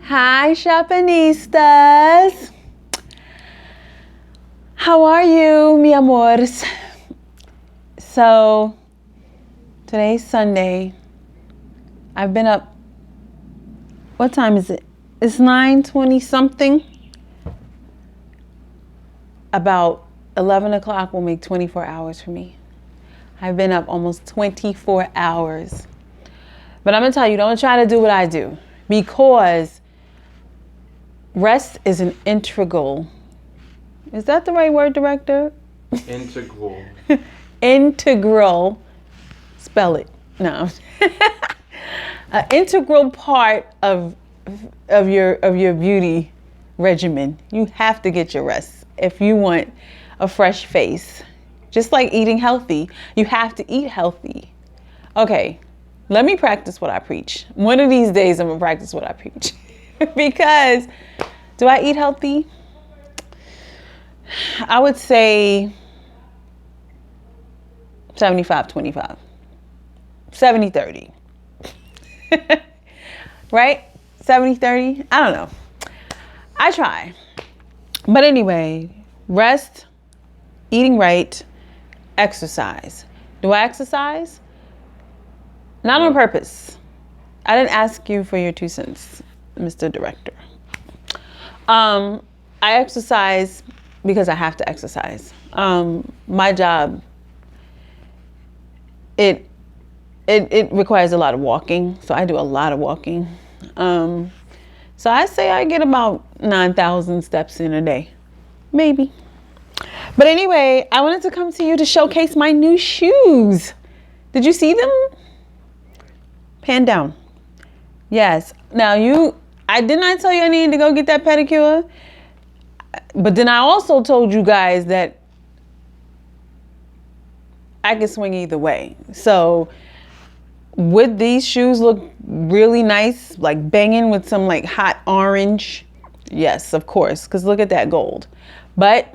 Hi, Shopanistas. How are you, mi amores? So, today's Sunday. I've been up, what time is it? It's 9:20 something. About 11 o'clock will make 24 hours for me. I've been up almost 24 hours. But I'm going to tell you, don't try to do what I do, because rest is an integral. Is that the right word, director? Integral. Integral. Spell it. No. An integral part of your beauty regimen. You have to get your rest if you want a fresh face. Just like eating healthy, you have to eat healthy. Okay, let me practice what I preach. One of these days I'm gonna practice what I preach. Because do I eat healthy? I would say 75-25. 70-30. Right? 70-30? I don't know. I try. But anyway, rest, eating right, exercise. Do I exercise? Not on purpose. I didn't ask you for your 2 cents, Mr. Director. I exercise because I have to exercise. My job, it requires a lot of walking, so I do a lot of walking. So I say I get about 9,000 steps in a day, maybe. But anyway, I wanted to come to you to showcase my new shoes. Did you see them? Pan down. Yes. Now I did not tell you I needed to go get that pedicure. But then I also told you guys that I can swing either way. So would these shoes look really nice, like banging with some like hot orange? Yes, of course, because look at that gold. But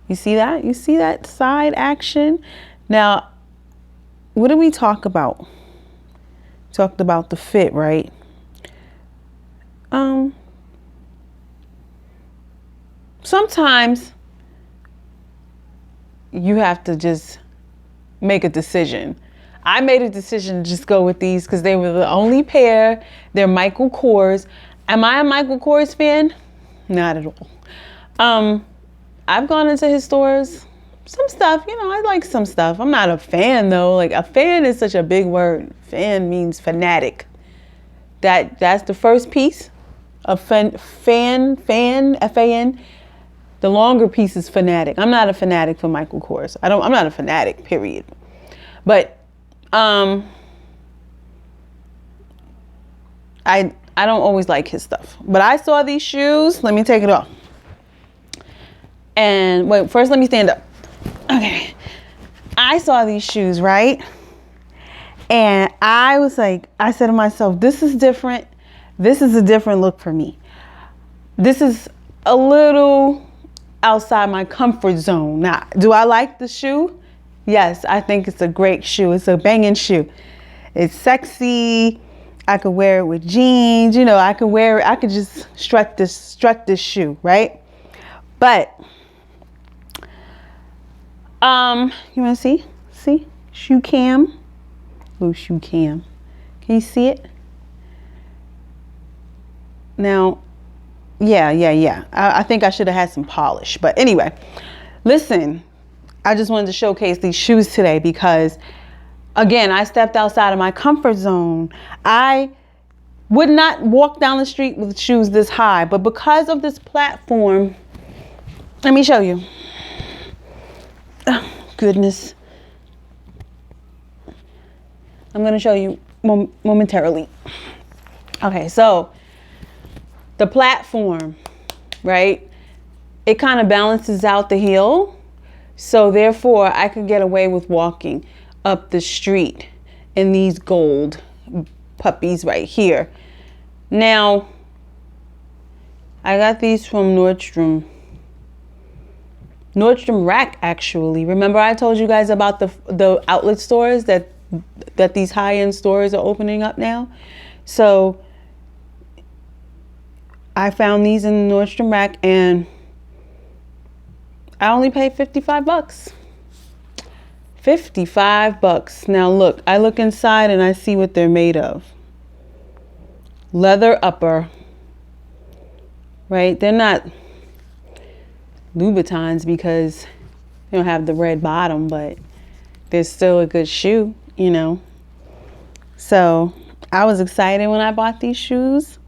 you see that? You see that side action? Now, what did we talk about? Talked about the fit, right? Sometimes you have to just make a decision. I made a decision to just go with these because they were the only pair. They're Michael Kors. Am I a Michael Kors fan? Not at all. I've gone into his stores. Some stuff, I like some stuff. I'm not a fan though. Like, a fan is such a big word. Fan means fanatic. That's the first piece of fan, F-A-N. The longer piece is fanatic. I'm not a fanatic for Michael Kors. I'm not a fanatic, period. But I don't always like his stuff. But I saw these shoes. Let me take it off. And wait, first let me stand up. Okay. I saw these shoes, right? And I said to myself, this is different. This is a different look for me. This is a little outside my comfort zone. Now, do I like the shoe? Yes, I think it's a great shoe. It's a banging shoe. It's sexy. I could wear it with jeans. I could just strut this shoe, right? But you want to see? See? Shoe cam. Little shoe cam. Can you see it? Now, yeah. I think I should have had some polish. But anyway, listen, I just wanted to showcase these shoes today because, again, I stepped outside of my comfort zone. I would not walk down the street with shoes this high, but because of this platform, let me show you. Oh, goodness. I'm going to show you momentarily. Okay, so the platform, right? It kind of balances out the heel. So therefore, I could get away with walking up the street in these gold puppies right here. Now, I got these from Nordstrom Rack, actually. Remember I told you guys about the outlet stores that these high-end stores are opening up now? So I found these in the Nordstrom rack and I only paid 55 bucks. 55 bucks. Now look, I look inside and I see what they're made of. Leather upper, right? They're not Louboutins because they don't have the red bottom, but they're still a good shoe, you know. So I was excited when I bought these shoes.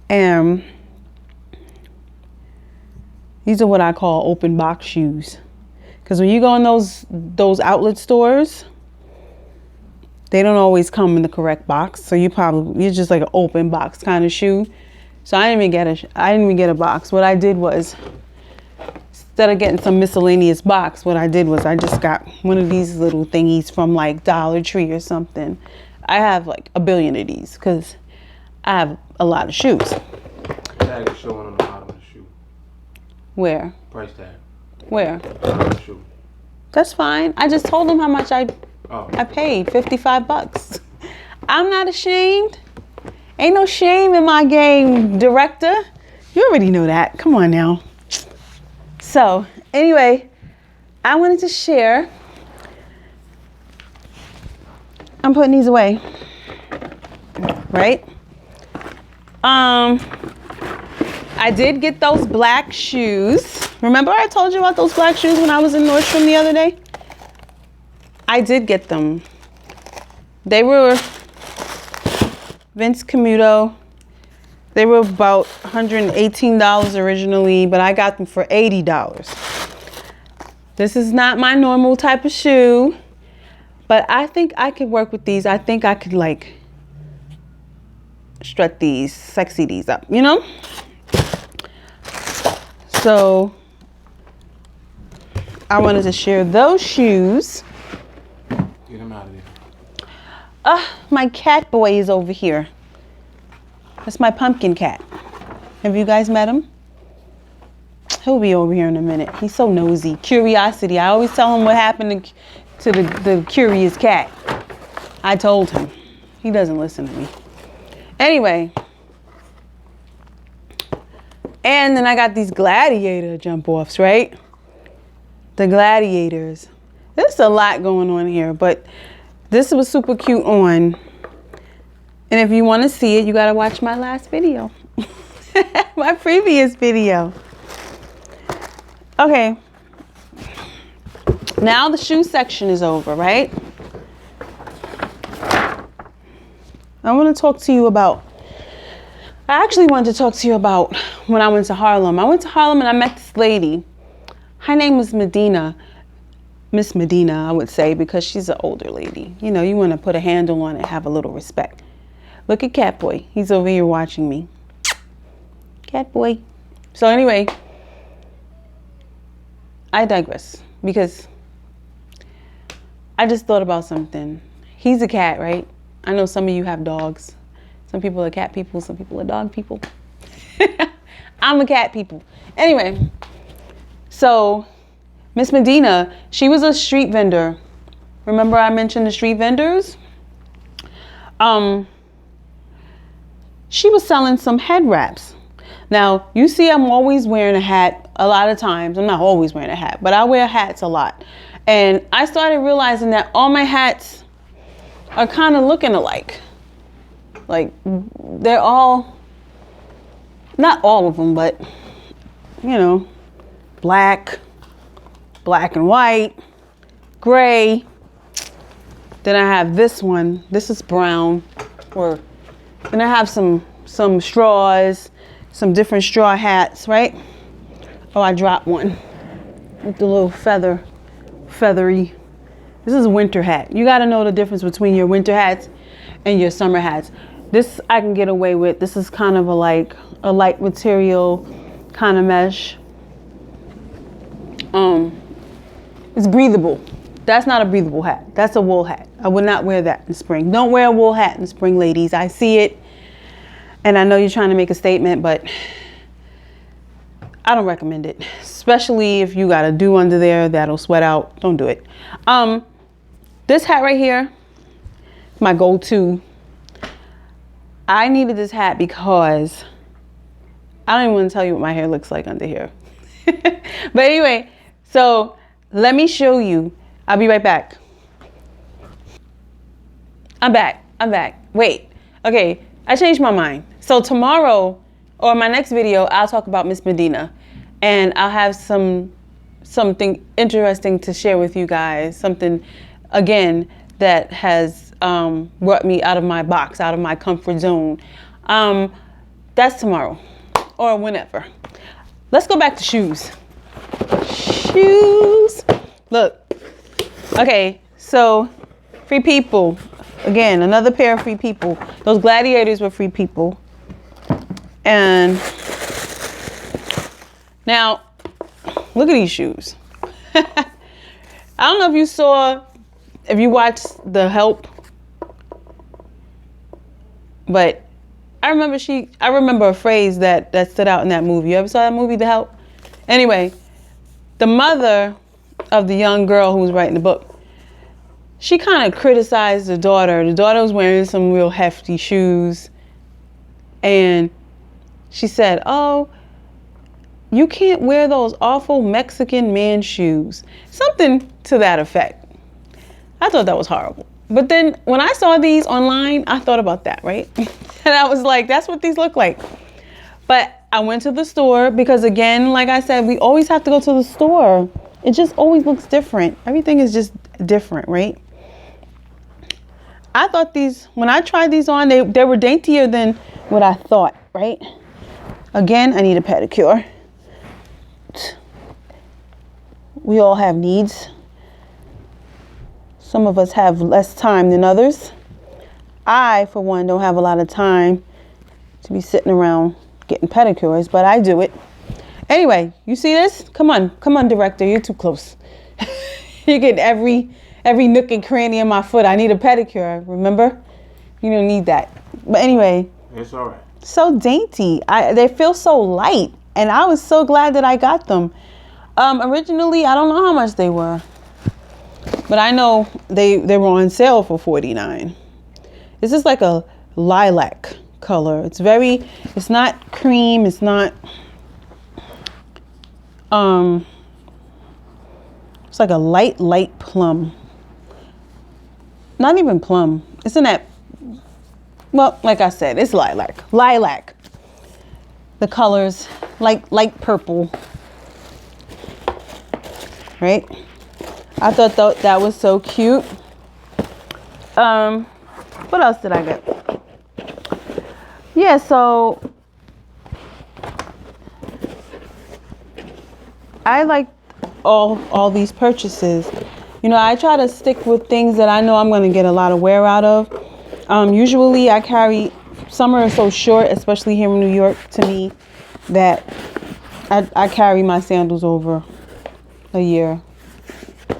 And these are what I call open box shoes. Because when you go in those outlet stores, they don't always come in the correct box. So you're just like an open box kind of shoe. So I didn't even get a box. What I did was, instead of getting some miscellaneous box, what I did was I just got one of these little thingies from like Dollar Tree or something. I have like a billion of these because I have a lot of shoes. Tag is showing on the bottom of the shoe. Where? Price tag. Where? The shoe. That's fine. I just told them how much I paid, 55 bucks. I'm not ashamed. Ain't no shame in my game, director. You already know that. Come on now. So anyway, I wanted to share. I'm putting these away, right? I did get those black shoes. Remember I told you about those black shoes when I was in Nordstrom the other day? I did get them. They were Vince Camuto. They were about $118 originally, but I got them for $80. This is not my normal type of shoe, but I think I could work with these. I think I could like strut these, sexy these up, you know? So I wanted to share those shoes. Get them out of there. My cat boy is over here. That's my pumpkin cat. Have you guys met him? He'll be over here in a minute. He's so nosy. Curiosity. I always tell him what happened to the curious cat. I told him. He doesn't listen to me. Anyway. And then I got these gladiator jump offs, right? The gladiators. There's a lot going on here, but this was super cute on. And if you want to see it, you got to watch my last video. My previous video. Okay. Now the shoe section is over, right? I want to talk to you about, I actually wanted to talk to you about when I went to Harlem. I went to Harlem and I met this lady. Her name was Medina. Miss Medina, I would say, because she's an older lady. You know, you want to put a handle on it, have a little respect. Look at Catboy. He's over here watching me. Catboy. So anyway, I digress because I just thought about something. He's a cat, right? I know some of you have dogs. Some people are cat people, some people are dog people. I'm a cat people. Anyway, so Miss Medina, she was a street vendor. Remember I mentioned the street vendors? She was selling some head wraps. Now, you see I'm always wearing a hat a lot of times. I'm not always wearing a hat, but I wear hats a lot. And I started realizing that all my hats are kind of looking alike. Like, they're all, not all of them, but, you know, black and white, gray. Then I have this one. This is brown. Then I have some straws, some different straw hats, right? Oh, I dropped one with the little feathery. This is a winter hat. You got to know the difference between your winter hats and your summer hats. This I can get away with. This is kind of a light material kind of mesh. It's breathable. That's not a breathable hat. That's a wool hat. I would not wear that in spring. Don't wear a wool hat in spring, ladies. I see it. And I know you're trying to make a statement, but I don't recommend it. Especially if you got a dew under there that'll sweat out. Don't do it. This hat right here, my go-to. I needed this hat because I don't even want to tell you what my hair looks like under here. But anyway, so let me show you. I'll be right back. I'm back. Wait. Okay, I changed my mind. So tomorrow, or my next video, I'll talk about Miss Medina. And I'll have something interesting to share with you guys. Something, again, that has brought me out of my box, out of my comfort zone. That's tomorrow, or whenever. Let's go back to shoes. Shoes. Look. Okay, so Free People. Again, another pair of Free People. Those gladiators were Free People. And now, look at these shoes. I don't know if you watched The Help, but I remember a phrase that stood out in that movie. You ever saw that movie, The Help? Anyway, the mother of the young girl who was writing the book, she kind of criticized the daughter. The daughter was wearing some real hefty shoes. And she said, "Oh, you can't wear those awful Mexican man shoes." Something to that effect. I thought that was horrible. But then when I saw these online, I thought about that, right? And I was like, that's what these look like. But I went to the store because, again, like I said, we always have to go to the store. It just always looks different. Everything is just different, right? I thought when I tried these on, they were daintier than what I thought, right? Again, I need a pedicure. We all have needs. Some of us have less time than others. I, for one, don't have a lot of time to be sitting around getting pedicures, but I do it. Anyway, you see this? Come on, director, you're too close. You get every nook and cranny in my foot. I need a pedicure, remember? You don't need that. But anyway. It's all right. So dainty. They feel so light, and I was so glad that I got them. Originally, I don't know how much they were, but I know they were on sale for $49. This is like a lilac color. It's not cream. It's not, it's like a light plum. Not even plum. Isn't that, well, like I said, it's lilac. Lilac. The colors, like light purple. Right? I thought that was so cute. What else did I get? Yeah, so I like all these purchases. You know, I try to stick with things that I know I'm going to get a lot of wear out of. Usually I carry, summer is so short, especially here in New York, to me, that I carry my sandals over a year,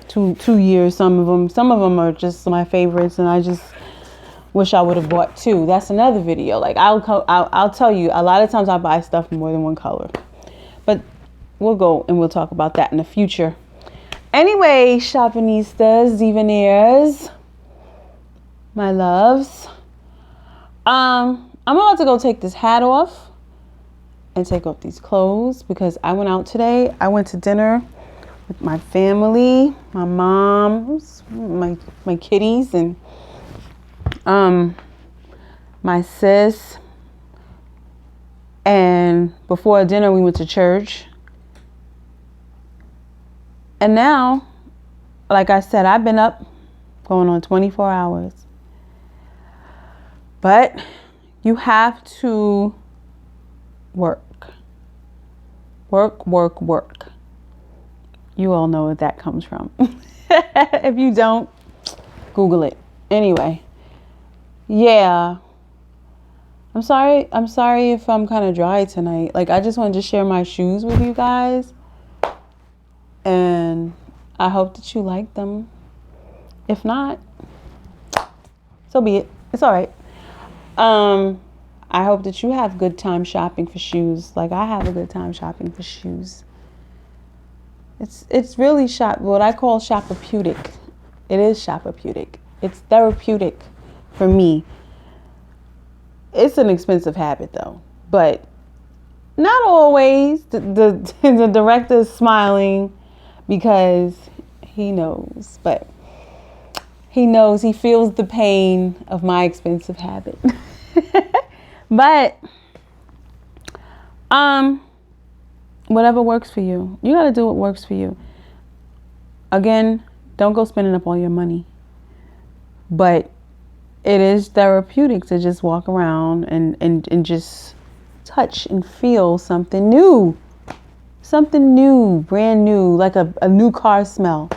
two years. Some of them are just my favorites, and I just wish I would have bought two. That's another video. Like I'll tell you, a lot of times I buy stuff in more than one color, but we'll go and we'll talk about that in the future. Anyway, Shopanistas, Divaneers, my loves, I'm about to go take this hat off and take off these clothes because I went out today. I went to dinner with my family, my mom, my kitties, and my sis. And before dinner, we went to church. And now, like I said, I've been up going on 24 hours. But you have to work. Work. You all know where that comes from. If you don't, Google it. Anyway, yeah. I'm sorry if I'm kind of dry tonight. Like, I just wanted to share my shoes with you guys. And I hope that you like them. If not, so be it. It's all right. I hope that you have good time shopping for shoes. Like I have a good time shopping for shoes. It's really what I call shopapeutic. It is shopapeutic. It's therapeutic for me. It's an expensive habit though, but Not always. The director is smiling because he knows, but he feels the pain of my expensive habit. But whatever works for you. You got to do what works for you. Again, don't go spending up all your money. But it is therapeutic to just walk around and just touch and feel something new. Something new, brand new, like a new car smell.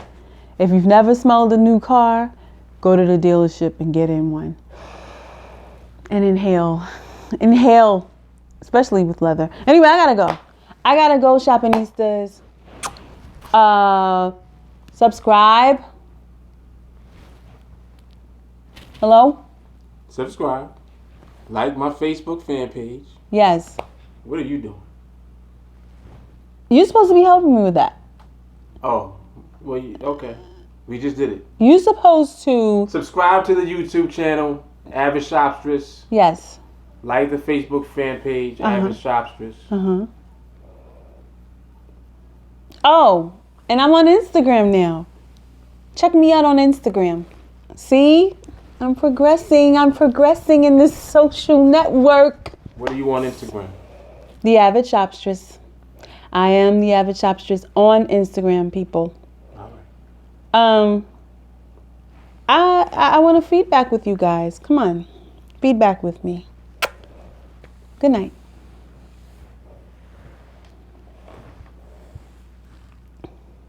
If you've never smelled a new car, go to the dealership and get in one. And inhale. Inhale, especially with leather. Anyway, I gotta go, Shopanistas. Subscribe. Hello? Subscribe. Like my Facebook fan page. Yes. What are you doing? You're supposed to be helping me with that. Oh, well, okay. We just did it. You're supposed to... Subscribe to the YouTube channel, Avid Shopstress. Yes. Like the Facebook fan page, Avid Shopstress. Oh, and I'm on Instagram now. Check me out on Instagram. See? I'm progressing in this social network. What are you on Instagram? The Avid Shopstress. I am the Avid Shopstress on Instagram, people. All right. I want to feedback with you guys. Come on. Feedback with me. Good night.